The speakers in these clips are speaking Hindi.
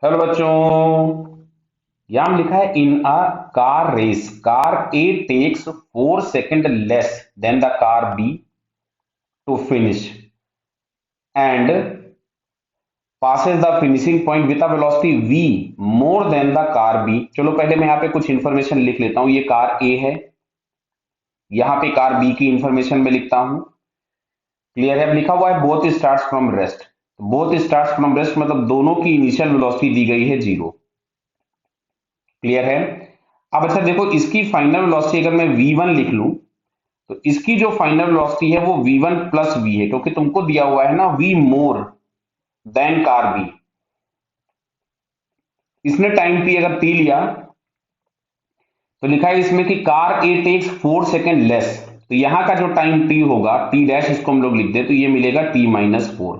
हेलो बच्चों। यहां लिखा है in a car race car A takes 4 second less than the car B to finish and passes the finishing point with a velocity v more than the car b। चलो पहले मैं यहाँ पे कुछ इंफॉर्मेशन लिख लेता हूं। ये कार ए है, यहाँ पे कार बी की इंफॉर्मेशन में लिखता हूं। क्लियर है? अब लिखा हुआ है both starts from rest. Both starts from rest मतलब दोनों की इनिशियल वेलोसिटी दी गई है 0। क्लियर है? अब अच्छा देखो, इसकी फाइनल वेलोसिटी अगर मैं v1 लिख लूं तो इसकी जो फाइनल वेलोसिटी है वो v1 प्लस v है, क्योंकि तुमको दिया हुआ है ना v more than car B. इसने टाइम t अगर t लिया तो लिखा है इसमें कि car A takes 4 second less, तो यहां का जो टाइम t होगा t डैश, इसको हम लोग लिख दे तो ये मिलेगा t-4।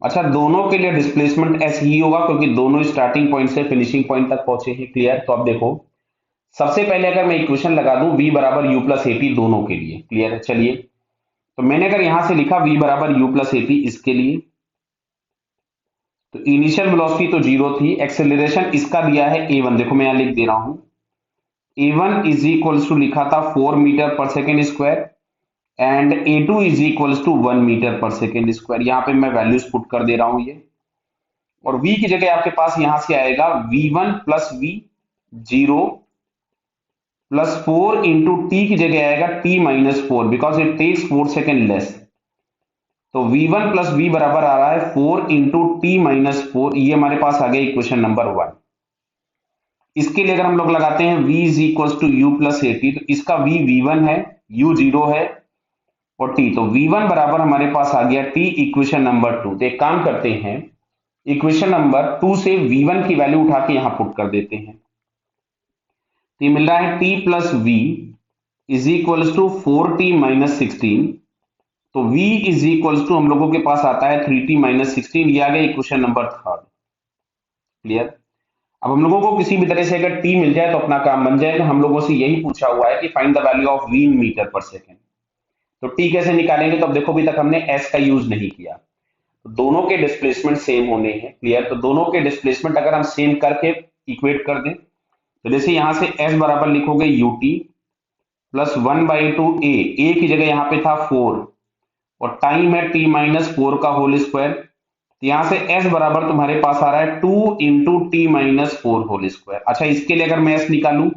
अच्छा, दोनों के लिए डिस्प्लेसमेंट s ही होगा क्योंकि दोनों स्टार्टिंग पॉइंट से फिनिशिंग पॉइंट तक पहुंचे हैं। क्लियर? तो अब देखो, सबसे पहले अगर मैं इक्वेशन लगा दूं v बराबर u प्लस एटी दोनों के लिए। क्लियर है? चलिए, तो मैंने अगर यहां से लिखा v बराबर u प्लस एटी इसके लिए, तो इनिशियल वेलोसिटी तो 0 थी, एक्सेलरेशन इसका दिया है a1। देखो मैं यहां लिख दे रहा हूं, a1 इज इक्वल्स टू लिखा था 4 metre per second square and a2 is equals to 1 metre per second square. यहां पे मैं वैल्यूज पुट कर दे रहा हूं ये, और v की जगह आपके पास यहां से आएगा v1 plus v 0 plus 4 into T की जगह आएगा t-4 because it takes 4 second less. तो v1 प्लस v बराबर आ रहा है 4 इंटू t-4। ये हमारे पास आ गया इक्वेशन नंबर 1। इसके लिए अगर हम लोग लगाते हैं v is equal to U plus AT, तो इसका v v1 है, u 0 है और t, तो v1 बराबर हमारे पास आ गया t इक्वेशन नंबर 2। तो एक काम करते हैं, इक्वेशन नंबर 2 से v1 की वैल्यू उठा के यहां पुट कर देते हैं। तो ये मिल रहा है t plus v is equal to 4t-16। तो v इज इक्वल टू हम लोगों के पास आता है 3t-16। ये आ गया इक्वेशन नंबर 3। क्लियर? अब हम लोगों को किसी भी तरह से अगर t मिल जाए तो अपना काम बन जाएगा। हम लोगों से यही पूछा हुआ है कि find the value of v in metre per second. तो t कैसे निकालेंगे? तो अब देखो, अभी तक हमने s का यूज नहीं किया, तो दोनों के डिस्प्लेसमेंट सेम होने हैं। क्लियर? तो दोनों के डिस्प्लेसमेंट अगर हम सेम करके इक्वेट कर दें, तो जैसे यहां से s बराबर लिखोगे ut प्लस 1/2 ए की जगह यहां पे था 4 और टाइम है t-4 का होल स्क्वायर। तो यहां से s बराबर तुम्हारे पास आ रहा है 2 इंटू t-4 होल स्क्वायर। अच्छा, इसके लिए अगर मैं s निकालूं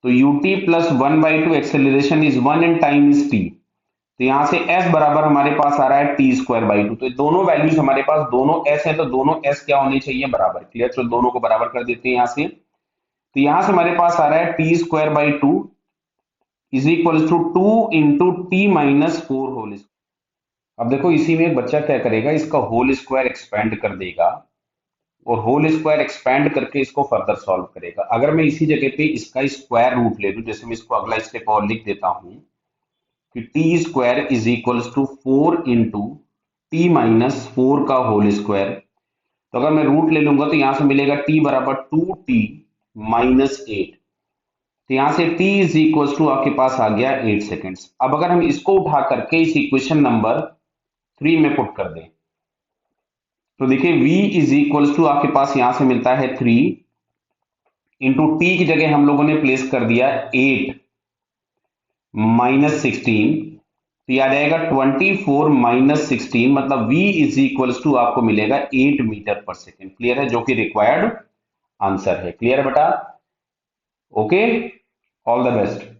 तो ut plus 1/2 acceleration is 1 and time is t। तो यहां से s बराबर हमारे पास आ रहा है t²/2। तो दोनों वैल्यूज हमारे पास, दोनों s है तो दोनों s क्या होनी चाहिए? बराबर। क्लियर? तो दोनों को बराबर कर देते हैं यहां से। तो यहां से हमारे पास आ रहा है t²/2 is equal to 2 into t-4 whole. अब देखो, इसी में एक बच्चा क्या करेगा, इसका होल स्क्वायर एक्सपेंड कर देगा और होल स्क्वायर एक्सपेंड करके इसको फर्दर सॉल्व करेगा। अगर मैं इसी जगह पे इसका स्क्वायर रूट ले लूं, जैसे मैं इसको अगला स्टेप और लिख देता हूं कि T square is equal to 4 into t-4 का होल स्क्वायर। तो अगर मैं रूट ले लूंगा तो यहां से मिलेगा t बराबर 2t-8। तो यहां से t इज इक्वल टू आपके पास आ गया 8 सेकेंड्स। अब अगर हम इसको उठा करके इस इक्वेशन नंबर 3 में पुट कर दें, तो देखिए v इज इक्वल टू आपके पास यहां से मिलता है 3 इंटू टी की जगह हम लोगों ने प्लेस कर दिया 8-16। तो याद आएगा 24-16 मतलब v इज इक्वल टू आपको मिलेगा 8 मीटर पर सेकेंड। क्लियर है? जो कि रिक्वायर्ड आंसर है। क्लियर है बेटा? Okay, all the best.